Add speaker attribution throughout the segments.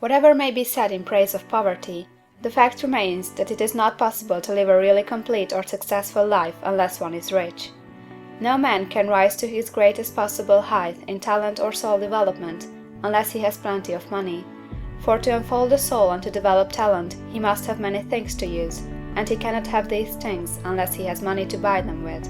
Speaker 1: Whatever may be said in praise of poverty, the fact remains that it is not possible to live a really complete or successful life unless one is rich. No man can rise to his greatest possible height in talent or soul development unless he has plenty of money. For to unfold the soul and to develop talent, he must have many things to use, and he cannot have these things unless he has money to buy them with.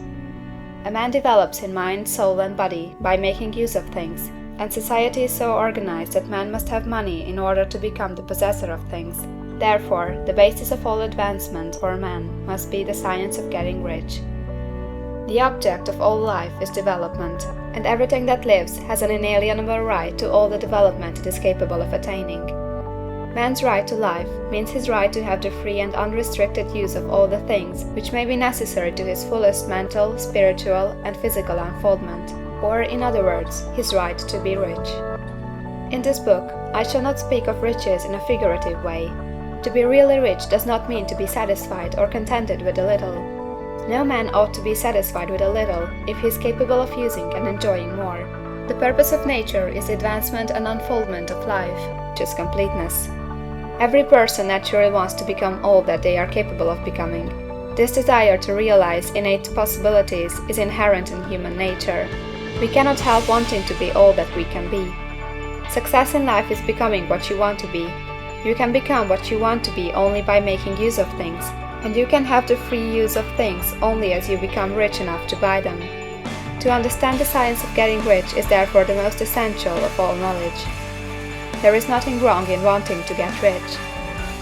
Speaker 1: A man develops in mind, soul, and body by making use of things, and society is so organized that man must have money in order to become the possessor of things. Therefore, the basis of all advancement for man must be the science of getting rich. The object of all life is development, and everything that lives has an inalienable right to all the development it is capable of attaining. Man's right to life means his right to have the free and unrestricted use of all the things which may be necessary to his fullest mental, spiritual, and physical unfoldment, or, in other words, his right to be rich. In this book, I shall not speak of riches in a figurative way. To be really rich does not mean to be satisfied or contented with a little. No man ought to be satisfied with a little if he is capable of using and enjoying more. The purpose of nature is the advancement and unfoldment of life, which is completeness. Every person naturally wants to become all that they are capable of becoming. This desire to realize innate possibilities is inherent in human nature. We cannot help wanting to be all that we can be. Success in life is becoming what you want to be. You can become what you want to be only by making use of things, and you can have the free use of things only as you become rich enough to buy them. To understand the science of getting rich is therefore the most essential of all knowledge. There is nothing wrong in wanting to get rich.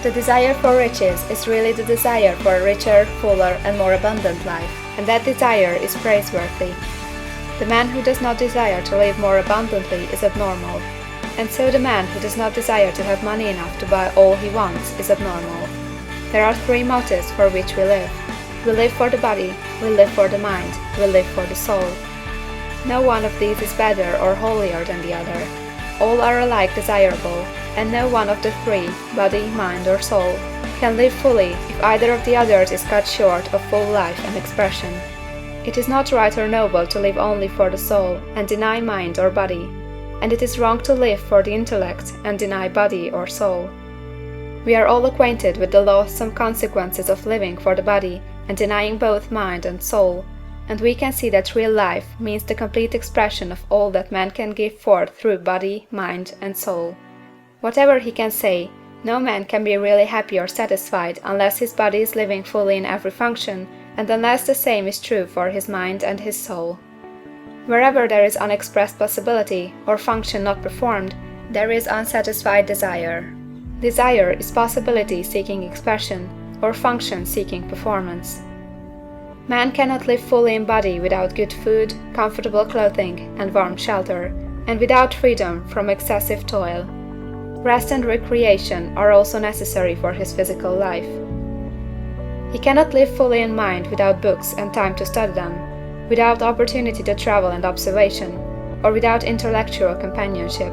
Speaker 1: The desire for riches is really the desire for a richer, fuller, and more abundant life, and that desire is praiseworthy. The man who does not desire to live more abundantly is abnormal, and so the man who does not desire to have money enough to buy all he wants is abnormal. There are three motives for which we live. We live for the body, we live for the mind, we live for the soul. No one of these is better or holier than the other. All are alike desirable, and no one of the three, body, mind, or soul, can live fully if either of the others is cut short of full life and expression. It is not right or noble to live only for the soul and deny mind or body, and it is wrong to live for the intellect and deny body or soul. We are all acquainted with the loathsome consequences of living for the body and denying both mind and soul, and we can see that real life means the complete expression of all that man can give forth through body, mind, and soul. Whatever he can say, no man can be really happy or satisfied unless his body is living fully in every function, and unless the same is true for his mind and his soul. Wherever there is unexpressed possibility, or function not performed, there is unsatisfied desire. Desire is possibility seeking expression, or function seeking performance. Man cannot live fully in body without good food, comfortable clothing, and warm shelter, and without freedom from excessive toil. Rest and recreation are also necessary for his physical life. He cannot live fully in mind without books and time to study them, without opportunity to travel and observation, or without intellectual companionship.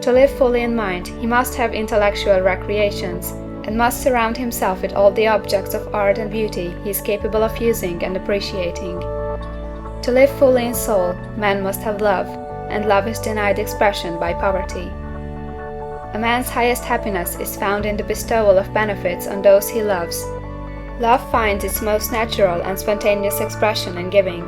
Speaker 1: To live fully in mind, he must have intellectual recreations, and must surround himself with all the objects of art and beauty he is capable of using and appreciating. To live fully in soul, man must have love, and love is denied expression by poverty. A man's highest happiness is found in the bestowal of benefits on those he loves. Love finds its most natural and spontaneous expression in giving.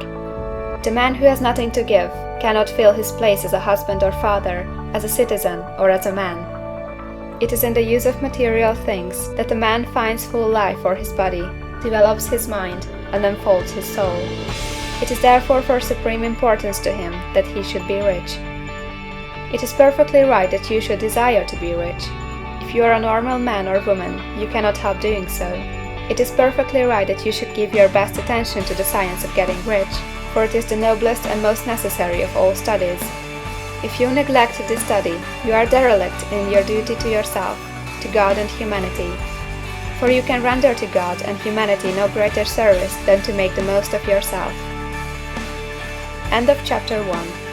Speaker 1: The man who has nothing to give cannot fill his place as a husband or father, as a citizen, or as a man. It is in the use of material things that a man finds full life for his body, develops his mind, and unfolds his soul. It is therefore for supreme importance to him that he should be rich. It is perfectly right that you should desire to be rich. If you are a normal man or woman, you cannot help doing so. It is perfectly right that you should give your best attention to the science of getting rich, for it is the noblest and most necessary of all studies. If you neglect this study, you are derelict in your duty to yourself, to God and humanity. For you can render to God and humanity no greater service than to make the most of yourself. End of chapter 1.